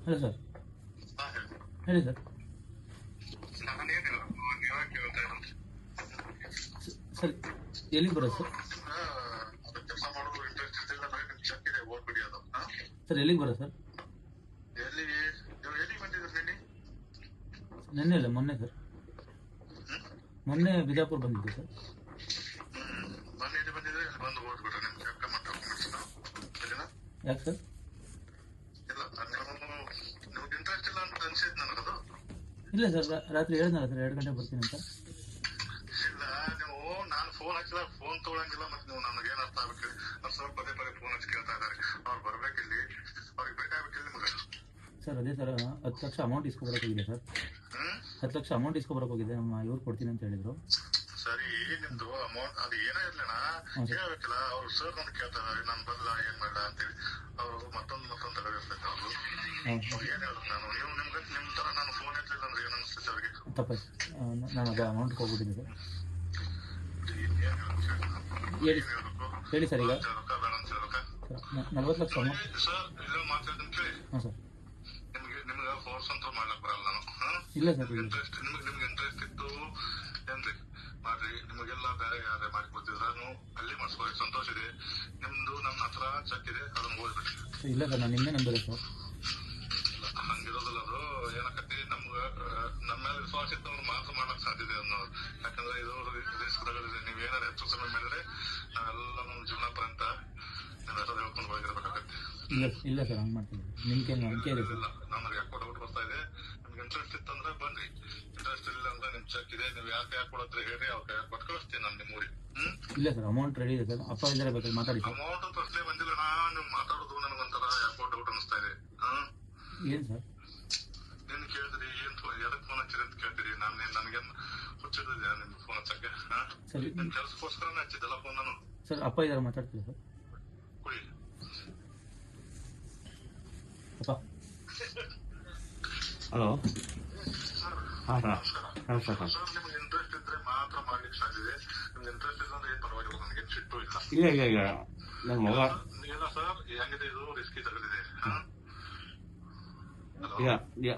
Hello sir. ಹೇಳಿ sir. Sir ಎಲ್ಲಿಗೆ ಬರೋದು ಸರ್? ಸರ್ ಎಲ್ಲಿಗೆ ಬರೋದು ಸರ್? ನಿನ್ನೆ ಅಲ್ಲ ಮೊನ್ನೆ ಸರ್. ಮೊನ್ನೆ ಬಿಜಾಪುರ ಬಂದಿದ್ದೆ ಸರ್. ಯಾಕೆ ಸರ್? ಇಲ್ಲ ಸರ್, ರಾತ್ರಿ ಹೇಳಿದ್ನಲ್ಲ ಸರ್ 2 ಗಂಟೆಗೆ ಬರ್ತೀನಿ ಅಂತ. ಇಲ್ಲ ನೀವು ನಾನು ಫೋನ್ ಹಚ್ಚಿಲ್ಲ, ಫೋನ್ ತಗೊಳಂಗಿಲ್ಲ. ಮತ್ತೆ ನೀವು ನನಗೆ ಏನ್ ಅರ್ಥ ಆಗ್ಬೇಕು? ಸ್ವಲ್ಪ ಪದೇ ಫೋನ್ ಹಚ್ಚಿ ಕೇಳ್ತಾ ಇದ್ದಾರೆ. ಅವ್ರು ಬರ್ಬೇಕಿಲ್ಲಿ, ಅವ್ರಿಗೆ ಬೇಕಾಗ್ಬೇಕಿಲ್ಲ ನಿಮ್ಗೆ. ಸರ್ ಅದೇ ಸರ್ 10 ಲಕ್ಷ ಅಮೌಂಟ್ ಇಸ್ಕೊಬರಕ್ಕೆ ಹೋಗಿದೆ ಸರ್. 10 ಲಕ್ಷ ಅಮೌಂಟ್ ಇಸ್ಕೊಬರಕ್ಕೆ ಹೋಗಿದೆ. ನಮ್ಮ ಇವ್ರು ಕೊಡ್ತೀನಿ ಅಂತ ಹೇಳಿದ್ರು. ಸರಿ, ನಿಮ್ದು ಅಮೌಂಟ್ ಅದು ಏನೇ ಇರ್ಲಿಣ ಹೇಳ್ಬೇಕಿಲ್ಲ. ಅವ್ರು ಸರ್ ನಮ್ಗೆ ಕೇಳ್ತಾರೆ, ನಾನು ಬರಲ್ಲ ಏನ್ ಮಾಡಲ್ಲ ಅಂತೇಳಿ. ಅವರು ಮತ್ತೊಂದು ತಗೊಂಡಿರ್ಬೇಕು. ಅವ್ರು ಏನ್ ಹೇಳಿದ್ರು ನಾನು ನೀವು ನಿಮ್ಗೆ ನಿಮ್ ತರ ನಾನು ಫೋನ್ ಇರ್ಲಿಲ್ಲ ಅಂದ್ರೆ ಏನ್ ಅನಿಸ್ತೈತೆ ಅವ್ರಿಗೆ? ತಪ್ಪಾಯ್ತು, ನಾನು ಅದು ಅಮೌಂಟ್ ಹೋಗ್ಬಿಟ್ಟಿದ್ದೆ ಸರ್. ಹೇಳಿ ಸರ್. ಈಗ 40 ಲಕ್ಷ ಅಮೌಂಟ್ ಸರ್ ಇಲ್ಲ ಮಾತಾಡ್ತೀನಿ ಕೇಳಿ. ಹಾಂ ಸರ್. ನಿಮ್ಗೆ ಫೋರ್ಸ್ ಅಂತ ಮಾಡ್ಲಕ್ ಬರಲ್ಲ ನಾನು. ಇಲ್ಲ ಸರ್, ನಿಮ್ಗೆ ಇಂಟ್ರೆಸ್ಟ್ ಇತ್ತು ಏನ್ರಿ ಮಾಡ್ರಿ. ನಿಮಗೆಲ್ಲ ಬೇರೆ ಯಾರೇ ಮಾಡಿ ಕೊಡ್ತಿದ್ರು ಅಲ್ಲಿ ಮಾಡಿಸ್ಕೊಳ್ಳಿ, ಸಂತೋಷ ಇದೆ. ನಿಮ್ದು ನಮ್ಮ ಹತ್ರ ಚೆಕ್ ಇದೆ, ಅದನ್ನ ಓದ್ಬಿಟ್ರಿ. ಇಲ್ಲ ಸರ್, ನಾನು ನಿನ್ನೆ ನಂಬಿದೆ ಸರ್. ಹಂಗಿರೋದಿಲ್ಲ. ಅದು ಏನಕತಿ ನಮ್ಗೆ ನಮ್ಮ ಮೇಲೆ ವಿಶ್ವಾಸ ಇತ್ತು ಅವ್ರು ಮಾತ್ರ ಮಾಡಕ್ ಸಾಧ್ಯತೆ ಅನ್ನೋದು. ಯಾಕಂದ್ರೆ ಇದು ರಿಸ್ಕ್ ತಗೊಂಡಿದೆ. ನೀವ್ ಏನಾರು ಹೆಚ್ಚು ಸಮಯ ಮಾಡಿದ್ರೆ ನಾವೆಲ್ಲ ನಮ್ಮ ಜೀವನ ಪರ್ಯಂತ ನೀವೆಲ್ಲ ಹೇಳ್ಕೊಂಡು ಹೋಗಿರ್ಬೇಕಾಗತ್ತೆ. ಇಲ್ಲ ಸರ್, ಹಂಗೆ ಮಾಡ್ತೀವಿ. ನಿಮ್ಗೆ ನಂಬಿಕೆ ಇದೆ ಸರ್. ನಮಗೆ ಯಾಕೋ ಡೌಟ್ ಬರ್ತಾ ಇದೆ. ನಿಮ್ಗೆ ಇಂಟ್ರೆಸ್ಟ್ ಇತ್ತಂದ್ರೆ ಬನ್ರಿ, ಇಂಟ್ರೆಸ್ಟ್ ಇಲ್ಲ ಅಂದ್ರೆ ನಿಮ್ ಚೆಕ್ ಇದೆ. ನೀವು ಯಾಕೆ ಕೊಡತ್ರಿ ಹೇಳಿ, ಅವ್ರಿಗೆ ಕೊಟ್ಟು ಕಳಿಸ್ತೀನಿ ನಾನು ನಿಮ್ಮ ಊರಿಗೆ. ಇಲ್ಲ ಸರ್, ಅಮೌಂಟ್ ರೆಡಿ ಇದೆ ಸರ್. ಅಪ್ಪ ಇದ್ದಾರೆ, ಬೇಕಾದ್ರೆ ಮಾತಾಡಿ ಸರ್. ಅಮೌಂಟ್ ಅಂತ ಅಷ್ಟೇ ಬಂದಿಲ್ಲ. ನೀವು ಮಾತಾಡೋದು ನನಗೊಂಥರ ಯಾಕೋ ಡೌಟ್ ಅನಿಸ್ತಾ ಇದೆ. ಏನ್ ಸರ್? ನೀನ್ ಕೇಳಿದ್ರಿ ಏನ್ ಎದಕ್ ಫೋನ್ ಹಚ್ಚಿರಿ ಅಂತ ಕೇಳ್ತೀರಿ. ನನಗೇನ್ ಹುಚ್ಚಿಡಿದ್ಯಾ ನಿಮ್ ಫೋನ್ ಹಚ್ಚಕ್ಕೆ? ನಿಮ್ ಕೆಲ್ಸಕ್ಕೋಸ್ಕರನೇ ಹಚ್ಚಿದ್ದಲ್ಲ ಫೋನ್ ನಾನು. ಸರ್ ಅಪ್ಪ ಇದ್ದಾರೆ, ಮಾತಾಡ್ತೀವಿ ಸರ್. ಕುಡಿ ಅಪ್ಪ. ಹಲೋ. ಹಾಂ ಸರ್. ನಮಸ್ಕಾರ ಸರ್. ನಿಮ್ಗೆ ಇಂಟ್ರೆಸ್ಟ್ ಇದ್ರೆ ಮಾತ್ರ ಮಾಡ್ಲಿಕ್ಕೆ ಸಾಧ್ಯ ಇದೆ. ನಿಮ್ಗೆ ಇಂಟ್ರೆಸ್ಟ್ ಇಲ್ಲ ಅಂದ್ರೆ ಏನ್ ಪರವಾಗಿಲ್ಲ, ನನಗೇನ್ ಸಿಟ್ಟು ಇಲ್ಲ. ಇಲ್ಲ ನನ್ನ ಮಗ ಇಲ್ಲ ಸರ್, ಹೆಂಗಿದೆ ಇದು ರಿಸ್ಕಿ ತಗಲಿದೆ.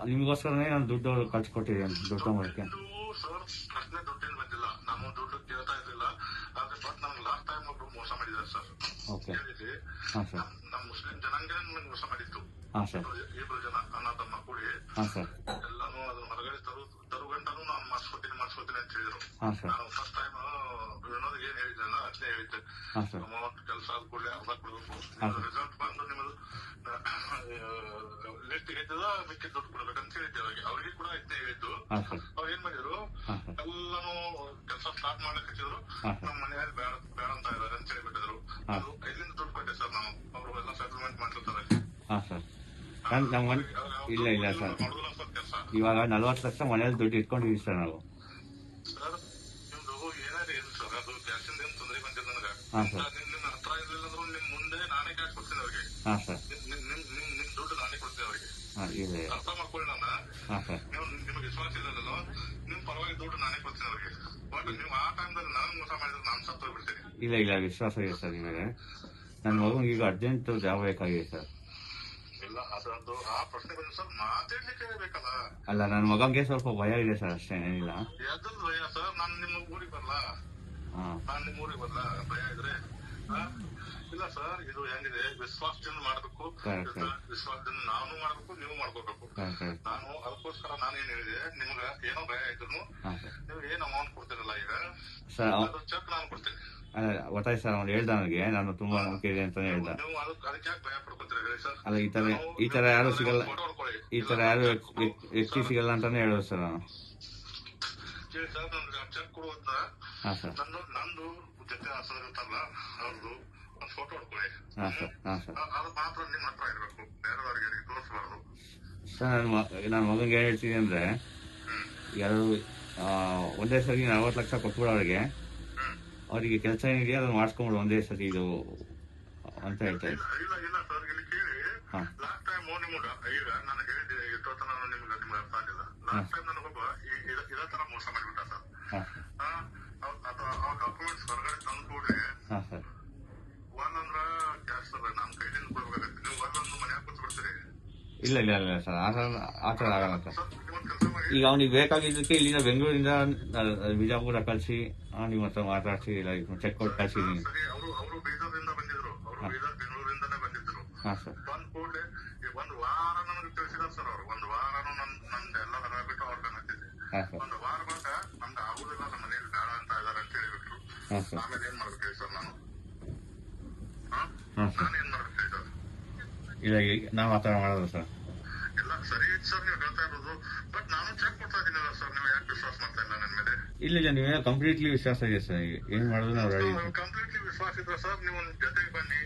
ನಿಮಗೋಸ್ಕರನೇ ನಾನು ದುಡ್ಡು ಕಳ್ಸಿಕೊಟ್ಟಿದ್ದೀನಿ. ದುಡ್ಡು ಮಾಡೋಕ್ಕೆ ಸರ್ ಪ್ರಶ್ನೆ ದುಡ್ಡೇನು ಬಂದಿಲ್ಲ. ನಾವು ದುಡ್ಡು ಕೇಳ್ತಾ ಇರ್ಲಿಲ್ಲ. ಆದ್ರೆ ಬಟ್ ನಮ್ಗೆ ಲಾಸ್ಟ್ ಟೈಮ್ ಒಬ್ರು ಮೋಸ ಮಾಡಿದ್ದಾರೆ ಸರ್. ಓಕೆ. ಹೇಳಿದ್ರಿ ಹಾಂ ಸರ್. ನಮ್ಮ ಮುಸ್ಲಿಂ ಜನಾಂಗನೇ ನಮ್ಗೆ ಮೋಸ ಮಾಡಿತ್ತು. ಹಾಂ ಸರ್. 2 ಜನ ಅಣ್ಣ ತಮ್ಮ ಕೂಡಿ ಹಾಂ ಸರ್. ಎಲ್ಲಾನು ಅದನ್ನ ಹೊರಗಡೆ ತರುಗಂಟನು ನಾನು ಮಾಡಿಸ್ಕೊತೀನಿ ಅಂತ ಹೇಳಿದ್ರು. ಹಾಂ ಸರ್. ನಾನು ಫಸ್ಟ್ ಟೈಮ್ ವಿನೋದ್ ಏನ್ ಹೇಳಿದ್ನಲ್ಲ ಅಷ್ಟೇ ಹೇಳಿದ್ದೆ. ಹಾಂ ಸರ್. ಅಮೌಂಟ್ ಕೆಲಸ ಆದ ಕೂಡಲೇ ಅರ್ಧ ಕೊಡ್ಬೇಕು. ರಿಸಲ್ಟ್ ಬಂದು ನಿಮ್ಮದು ಲಿಸ್ಟ್ ಹೇಳಿದ್ದದ ಮಿಕ್ಕಿ ದುಡ್ಡು ಕೊಡ್ಬೇಕಂತ ಹೇಳಿದ್ದೆ ಅವ್ರಿಗೆ ಕೂಡ ಇದನ್ನೇ ಹೇಳಿದ್ದು. ಅವ್ರು ಏನ್ ಮಾಡಿದ್ರು, ಎಲ್ಲಾನು ಕೆಲಸ ಸ್ಟಾರ್ಟ್ ಮಾಡ್ಲಿಕ್ಕೆ ಹಚ್ಚಿದ್ರು. ನಮ್ಮ ಮನೆಯಲ್ಲಿ ಬೇಡ ಅಂತ ಇದಾರೆ ಅಂತ ಹೇಳಿಬಿಟ್ಟಿದ್ರು. ಅದು ಎಲ್ಲಿಂದ ದುಡ್ಡು ಕೊಟ್ಟೆ ಸರ್ ನಾವು. ಅವರು ಎಲ್ಲ ಸೆಟಲ್ಮೆಂಟ್ ಮಾಡ್ತಿರ್ತಾರೆ. ಹಾಂ ಸರ್. ಇಲ್ಲ ಸರ್, ಇವಾಗ 40 ಲಕ್ಷ ಮನೇಲಿ ದುಡ್ಡು ಇಟ್ಕೊಂಡಿದ್ದೀವಿ ಸರ್ ನಾವು. ಸರ್ ನಿಮ್ದು ಏನಾದ್ರು ಏನು ಸರ್, ಅದು ಕ್ಯಾಶಿಂದ ಏನು ತೊಂದರೆ ಬಂದಿಲ್ಲ ನನಗೆ. ಹಾಂ ಸರ್. ನಿನ್ನ ಹತ್ರ ಇರಲಿಲ್ಲ ಅಂದ್ರೂ ನಿಮ್ ಮುಂದೆ ನಾನೇ ಕ್ಯಾಶ್ ಕೊಡ್ತೀನಿ ಅವ್ರಿಗೆ. ಹಾಂ ಸರ್. ನಿಮ್ ದುಡ್ಡು ನಾನೇ ಕೊಡ್ತೀನಿ ಅವ್ರಿಗೆ. ಅರ್ಥ ಮಾಡ್ಕೊಳ್ಳಿ. ಹಾಂ ಸರ್. ನೀವು ನಿಮ್ಗೆ ವಿಶ್ವಾಸ ಇಲ್ಲದಲ್ಲ, ನಿಮ್ ಪರವಾಗಿ ದುಡ್ಡು ನಾನೇ ಕೊಡ್ತೀನಿ ಅವ್ರಿಗೆ. ಬಟ್ ನೀವು ಆ ಟೈಮ್ದಲ್ಲಿ ನಾನು ಮೋಸ ಮಾಡಿದ್ರೆ ನಾನು ಸತ್ತು ಹೋಗ್ಬಿಡ್ತೀನಿ. ಇಲ್ಲ ವಿಶ್ವಾಸ ಇದೆ ಸರ್ ನಿಮಗೆ. ನನ್ನ ಮಗನಿಗೆ ಈಗ ಅರ್ಜೆಂಟ್ ಜಾಬ್ ಬೇಕಾಗಿದೆ ಸರ್. ಇಲ್ಲ ಅದೊಂದು ಆ ಪ್ರಶ್ನೆ ಬಂದ್ರೆ ಸರ್ ಮಾತಾಡ್ಲಿಕ್ಕೆ ಬೇಕಲ್ಲ. ಅಲ್ಲ, ನನ್ನ ಮಗನಿಗೆ ಸ್ವಲ್ಪ ಭಯ ಇದೆ ಸರ್, ಅಷ್ಟೇ ಏನಿಲ್ಲ. ಎದ್ದು ಭಯ ಸರ್? ನಾನು ನಿಮ್ಮ ಊರಿಗೆ ಬರಲ್ಲ. ಭಯ ಇದ್ರೆ ಇಲ್ಲ ಸರ್. ಇದು ಹೆಂಗಿದೆ, ವಿಶ್ವಾಸದಿಂದ ಮಾಡ್ಬೇಕು. ವಿಶ್ವಾಸದಿಂದ ನಾನು ಮಾಡ್ಬೇಕು, ನೀವು ಮಾಡ್ಕೋಬೇಕು. ನಾನು ಅದಕ್ಕೋಸ್ಕರ ನಾನೇನ್ ಹೇಳಿದೆ, ನಿಮ್ಗ ಏನೋ ಭಯ ಇದ್ರು ನೀವು ಏನ್ ಅಮೌಂಟ್ ಕೊಡ್ತಿರಲ್ಲ ಈಗ ಅದು ಚೆಕ್ ನಾನು ಕೊಡ್ತೀನಿ. ಗೊತ್ತಾಯ್ತು ಸರ್. ಅವ್ನು ಹೇಳ್ದ ನನಗೆ, ನಾನು ತುಂಬಾ ನಂಬಿಕೆ ಇದೆ ಅಂತ ಹೇಳ್ದ. ನೀವು ಅದಕ್ಕೆ ಯಾಕೆ ಭಯ ಪಡ್ಕೊತೀರ ಹೇಳಿ ಸರ್? ಅಲ್ಲ, ಈ ತರ ಯಾರು ಸಿಗಲ್ಲ, ಈ ತರ ಯಾರು ವ್ಯಕ್ತಿ ಸಿಗಲ್ಲ ಅಂತಾನೆ ಹೇಳೋದು ಸರ್ ನಾನು. ಹೇಳಿ ಸರ್, ನನ್ಗೆ ಚೆಕ್ ಕೊಡುವಂತ ನಂದು ಜೊತೆ ಇರ್ತಾರಲ್ಲ ಅವ್ರದ್ದು ಒಂದು ಫೋಟೋ ಹೊಡ್ಕೊಳ್ಳಿ. ಅದು ಮಾತ್ರ ನಿಮ್ಮ ಹತ್ರ ಇರ್ಬೇಕು, ಬೇರೆದವ್ರಿಗೆ ತೋರಿಸಬಾರ್ದು ಸರ್. ನನ್ನ ಮಗನಿಗೆ ಏನ್ ಹೇಳ್ತೀನಿ ಅಂದ್ರೆ, ಯಾರು ಒಂದೇ ಸರಿ 40 ಲಕ್ಷ ಕೊಟ್ಬಿಡು ಅವರಿಗೆ ಕೆಲಸ ಏನಿದೆಯಾ ಅದನ್ನ ಮಾಡಿಸ್ಕೊಂಡ್ಬಿಡು ಒಂದೇ ಸರಿ ಇದು ಅಂತ ಹೇಳ್ತಾರೆ. ಇಲ್ಲ ಸರ್, ಇಲ್ಲಿ ಕೇಳಿ. ಲಾಸ್ಟ್ ಟೈಮ್ ನಿಮ್ಗೆ ಈಗ ನಾನು ಹೇಳಿದ್ದೆ ಎಷ್ಟೊತ್ತ ನಾನು ನಿಮ್ಗೆ ಅರ್ಥ ಆಗಿಲ್ಲ. ಲಾಸ್ಟ್ ಟೈಮ್ ನನಗೊಬ್ಬ ಇದೇ ತರ ಮೋಸ ಮಾಡಿಬಿಟ್ಟ ಸರ್. ಅವ್ರ ಡಾಕ್ಯುಮೆಂಟ್ಸ್ ಹೊರಗಡೆ ತಂದು ಕೂಡ್ರಿ ಒಂದಂದ್ರ ಕ್ಯಾಶ್ ಸರ್ ನಮ್ಮ ಕೈಲಿಂದ ಕೊಡ್ಬೇಕಾಗತ್ತೆ. ನೀವು ಒಂದೊಂದು ಮನ್ಯಾಗ ಕೂತ್ಬಿಡ್ತೀರಿ. ಇಲ್ಲ ಇಲ್ಲ ಇಲ್ಲ ಸರ್ ಆ ಥರ ಆಗಲ್ಲ ಸರ್. ಸರ್ ಇವತ್ತು ಕೆಲಸ ಮಾಡಿ. ಈಗ ಅವ್ನಿಗೆ ಬೇಕಾಗಿದ್ದಕ್ಕೆ ಇಲ್ಲಿಂದ ಬೆಂಗಳೂರಿಂದ ಬಿಜಾಪುರ ಕಳಿಸಿ ನಿಮ್ಮ ಹತ್ರ ಮಾತಾಡಿಸಿ ಇಲ್ಲ ಚೆಕ್ ಕೊಟ್ಟು ಕಳಿಸಿದ್ದೀನಿ. ಸರಿ ಅವರು ಬೀದರ್ದಿಂದ ಬಂದಿದ್ರು, ಅವರು ಬೀದರ್ ಬೆಂಗಳೂರಿಂದಾನೇ ಬಂದಿದ್ರು. ಹಾಂ ಸರ್. ಬಂದ್ ಕೂಡಲೇ ಒಂದು ವಾರ ನನಗೆ ತಿಳಿಸಿದಾರೆ ಸರ್ ಅವರು. ಒಂದು ವಾರನು ನಂದು ಎಲ್ಲ ಬಿಟ್ಟು ಅವ್ರಿಗೆ ಹತ್ತಿದ್ದೆ. ಹಾಂ ಸರ್. ಒಂದು ವಾರ ಬಳಿಕ ನಮ್ದು ಆಗುದಿಲ್ಲ, ನಮ್ಮ ಮನೇಲಿ ಬೇಡ ಅಂತ ಇದಾರೆ ಅಂತ ಹೇಳಿಬಿಟ್ರು. ಹಾಂ ಸರ್. ಆಮೇಲೆ ಏನ್ ಮಾಡ್ಬೇಕು ಸರ್ ನಾನು? ಹಾಂ ಸರ್. ನಾನು ಏನ್ ಮಾಡ್ಬೇಕು ಸರ್? ಇಲ್ಲ ನಾವು ಆ ಥರ ಮಾಡೋದು ಸರ್. ಎಲ್ಲ ಸರಿ ಸರ್ ನೀವು ಹೇಳ್ತಾ ಇರೋದು, ಬಟ್ ನಾನು ಚೆಕ್ ಕೊಡ್ತಾ ಇದ್ದೀನಲ್ಲ ಸರ್, ನೀವು ಯಾಕೆ ವಿಶ್ವಾಸ ಮಾಡ್ತಾ ಇಲ್ಲ ನನ್ನ ಮೇಲೆ? ಇಲ್ಲ ನೀವೇ ಕಂಪ್ಲೀಟ್ಲಿ ವಿಶ್ವಾಸ ಇದೆ ಸರ್. ಏನ್ ಮಾಡೋದು ನಾವು ರೆಡಿ. ಕಂಪ್ಲೀಟ್ಲಿ ವಿಶ್ವಾಸ ಇದ್ರೆ ಸರ್ ನೀವು ಜೊತೆಗೆ ಬನ್ನಿ,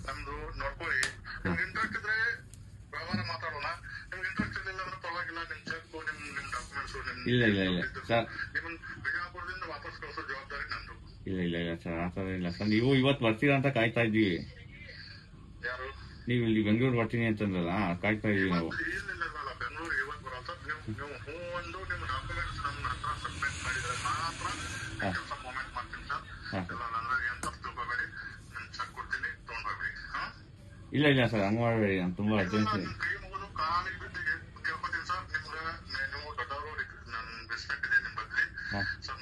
ನಮ್ದು ನೋಡ್ಕೊಳ್ಳಿ. ನಿಮ್ಗೆ ಇಂಟ್ರೆಸ್ಟ್ ಇದ್ರೆ ವ್ಯವಹಾರ ಮಾತಾಡೋಣ. ನಿಮ್ಗೆ ಇಂಟ್ರೆಸ್ಟ್ ಇರಲಿಲ್ಲ ಅಂದ್ರೆ ಪರವಾಗಿಲ್ಲ, ನಿಮ್ ಚೆಕ್ ನಿಮ್ ಡಾಕ್ಯುಮೆಂಟ್ಸ್ ಇಲ್ಲ ಇಲ್ಲ ಇಲ್ಲ ಸರ್. ನಿಮ್ಮನ್ನ ಬಿಜಾಪುರದಿಂದ ವಾಪಸ್ ಕಳಿಸೋ ಜವಾಬ್ದಾರಿ ನಂದು. ಇಲ್ಲ ಇಲ್ಲ ಇಲ್ಲ ಸರ್, ಆ ಥರ ಇಲ್ಲ ಸರ್. ನೀವು ಇವತ್ತು ಬರ್ತೀರಾ ಅಂತ ಕಾಯ್ತಾ ಇದ್ದೀವಿ. ಯಾರು? ನೀವು ಇಲ್ಲಿ ಬೆಂಗಳೂರು ಬರ್ತೀನಿ ಅಂತಂದ್ರಲ್ಲ, ಕಾಯ್ತಾ ಇದೀವಿ ನಾವು. ಇಲ್ಲ ಬೆಂಗಳೂರು ಇವತ್ತು ಬರೋ ಸರ್. ನೀವು ಹೂ ಒಂದು ನಿಮ್ಮ ಡಾಕ್ಯುಮೆಂಟ್ಸ್ ನನ್ನ ಹತ್ರ ಸಬ್ಮಿಟ್ ಮಾಡಿದ್ರೆ ಮಾತ್ರ ಕೆಲಸ ಮೂವ್ಮೆಂಟ್ ಮಾಡ್ತೀನಿ ಸರ್. ಎಲ್ಲ ನನ್ನ ಏನ್ ತಪ್ಪು ತಿಳ್ಕೊಬೇಡಿ, ನಿಮ್ ಚೆಕ್ ಕೊಡ್ತೀನಿ, ತಗೊಂಡ್ಬರ್ಬೇಡಿ. ಇಲ್ಲ ಇಲ್ಲ ಸರ್, ಹಂಗ್ ಮಾಡಬೇಡಿ. ನಾನು ತುಂಬಾ ಅರ್ಜೆನ್ಸಿ. ಕೈ ಮುಗಿದು ಕಾಲಿಗೆ ಬಿದ್ದು ಕೇಳ್ಕೊತೀನಿ ಸರ್. ನಿಮ್ಗೆ ನೀವು ದೊಡ್ಡವರು, ನನ್ ರೆಸ್ಪೆಕ್ಟ್ ಇದೆ ನಿಮ್ ಬಗ್ಗೆ ಸರ್.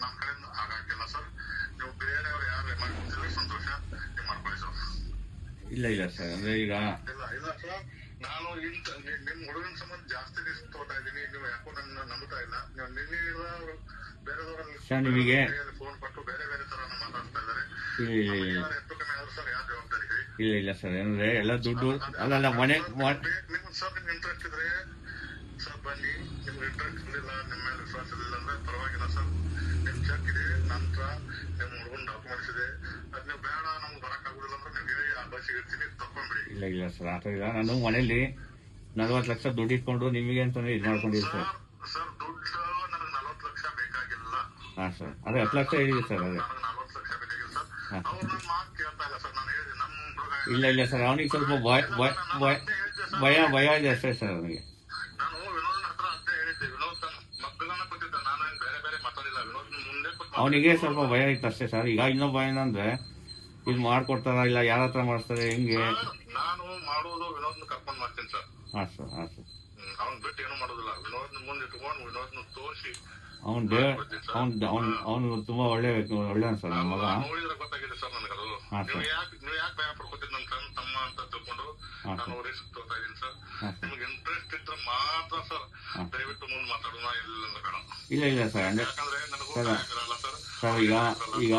ನಮ್ ಕಡೆಯಿಂದ ಆಗಾಕಿಲ್ಲ ಸರ್. ನೀವು ಬೇರೆಯವ್ರು ಯಾರು ಮಾಡ್ಕೊತಿದ್ರೆ ಸಂತೋಷ, ನೀವು ಮಾಡ್ಕೊಳ್ಳಿ ಸರ್. ಇಲ್ಲ ಇಲ್ಲ ಸರ್, ಅಂದ್ರೆ ಈಗ ಇಲ್ಲ ಸರ್, ನಾನು ನಿಮ್ ಹುಡುಗನ ಸಂಬಂಧ ಜಾಸ್ತಿ ರಿಸ್ಕ್ ತಗೋತಾ ಇದ್ದೀನಿ. ನೀವು ಯಾಕೋ ನನ್ನ ನಂಬುತ್ತಾ ಇಲ್ಲ. ನೀವು ನಿನ್ನೆ ಬೇರೆದವರಲ್ಲಿ ಫೋನ್ ಕೊಟ್ಟು ಬೇರೆ ಬೇರೆ ತರ ಮಾತಾಡ್ತಾ ಇದ್ದಾರೆ. ಹೆಚ್ಚು ಕಮ್ಮಿ ಆದ್ರೂ ಸರ್ ಯಾರು ಜವಾಬ್ದಾರಿ ಹೇಳಿ? ಇಲ್ಲ ಇಲ್ಲ ಸರ್, ಏನಂದ್ರೆ ಎಲ್ಲ ದುಡ್ಡು ಅಲ್ಲ ಮನೆ ನಿಮ್ಗೆ ಸರ್ ನಿಮ್ಗೆ ಇಂಟ್ರೆಸ್ಟ್ ಇದ್ರೆ ಸರ್ ಬನ್ನಿ. ನಿಮ್ಗೆ ಇಂಟ್ರೆಸ್ಟ್ ಇರಲಿಲ್ಲ, ನಿಮ್ಮ ಮೇಲೆ ವಿಶ್ವಾಸ ಇರಲಿಲ್ಲ ಅಂದ್ರೆ ಪರವಾಗಿಲ್ಲ ಸರ್. ನಿಮ್ ಚೆಕ್ ಇದೆ, ನಂತರ ನಿಮ್ ಹುಡುಗನ ಡಾಕ್ಯುಮೆಂಟ್ಸ್ ಇದೆ. ಅದ್ ನೀವು ಬೇಡ ನಮ್ಗೆ ಬರಕ್ ಆಗುದಿಲ್ಲ ಅಂದ್ರೆ ನೀವು ಹೇಳಿ, ಆ ಬಸ್ಸಿಗೆ ಇರ್ತೀನಿ, ತಕೊಂಡ್ಬಿಡಿ. ಇಲ್ಲ ಇಲ್ಲ ಸರ್, ಆ ಥರ ಇಲ್ಲ. ನಾನು ಮನೇಲಿ 40 ಲಕ್ಷ ದುಡ್ಡು ಇಟ್ಕೊಂಡು ನಿಮಗೆ ಅಂತಾನೆ ಇದು ಮಾಡ್ಕೊಂಡಿದ್ದೆ ಸರ್. ಸರ್ ದುಡ್ಡು ನನಗೆ 40 ಲಕ್ಷ ಬೇಕಾಗಿಲ್ಲ. ಹಾ ಸರ್, ಅದೇ 10 ಲಕ್ಷ ಹೇಳಿದೆ ಸರ್. ಅದೇ ನನಗೆ 40 ಲಕ್ಷ ಬೇಕಾಗಿಲ್ಲ ಸರ್. ಅವ್ರು ನನ್ನ ಮಾತು ಕೇಳ್ತಾ ಇಲ್ಲ ಸರ್. ನಾನು ಹೇಳಿದೆ ನಮ್ಮ ಹುಡುಗ. ಇಲ್ಲ ಇಲ್ಲ ಸರ್, ಅವನಿಗೆ ಸ್ವಲ್ಪ ಭಯ ಇದೆ ಅಷ್ಟೇ ಸರ್ ಅವನಿಗೆ. ನಾನು ವಿನೋದನ ಹತ್ರ ಅದೇ ಹೇಳಿದ್ದೆ. ವಿನೋದ್ ಮಕ್ಕಳನ್ನ ಕೊಟ್ಟಿದ್ದ, ನಾನು ಬೇರೆ ಬೇರೆ ಮಾತಾಡಿಲ್ಲ. ವಿನೋದ್ ಮುಂದೆ ಅವನಿಗೆ ಸ್ವಲ್ಪ ಭಯ ಇತ್ತು ಅಷ್ಟೇ ಸರ್. ಈಗ ಇನ್ನೊಬ್ಬ ಏನಂದ್ರೆ ಇದು ಮಾಡ್ಕೊಡ್ತಾರ ಇಲ್ಲ ಯಾರ ಹತ್ರ ಮಾಡಿಸ್ತಾರೆ ಹೆಂಗೆ. ನಾನು ಮಾಡೋದು ವಿನೋದ್ನ ಕರ್ಕೊಂಡ್ ಮಾಡ್ತೀನಿ ಸರ್. ಹಾ ಸರ್. ಹಾ ಸರ್. ಅವ್ನ್ ಬಿಟ್ಟು ಏನು ಮಾಡೋದಿಲ್ಲ. ವಿನೋದ್ನ ಮುಂದೆ ಇಟ್ಕೊಂಡು ವಿನೋದ್ನ ತೋರಿಸಿ ಅವನು ತುಂಬಾ ಒಳ್ಳೆ ಸರ್ ನನ್ನ ಮಗ. ನೋಡಿದ್ರೆ ಗೊತ್ತಾಗಿದೆ ಸರ್ ನನಗದು. ನೀವು ಯಾಕೆ ಭಯ ಪಡ್ಕೊತೀರಿ? ನನ್ನ ಸಣ್ಣ ತಮ್ಮ ಅಂತ ತಿಳ್ಕೊಂಡು ನಾನು ರಿಸ್ಕ್ ತಗೋತಾ ಇದೀನಿ ಸರ್. ನಿಮ್ಗೆ ಇಂಟ್ರೆಸ್ಟ್ ಇದ್ರೆ ಮಾತ್ರ ಸರ್ ದಯವಿಟ್ಟು ಮುಂದೆ ಮಾತಾಡೋಣ. ಇಲ್ಲ ಇಲ್ಲ ಇಲ್ಲ ಸರ್, ಯಾಕಂದ್ರೆ ನನಗೂ ಸರ್ ಈಗ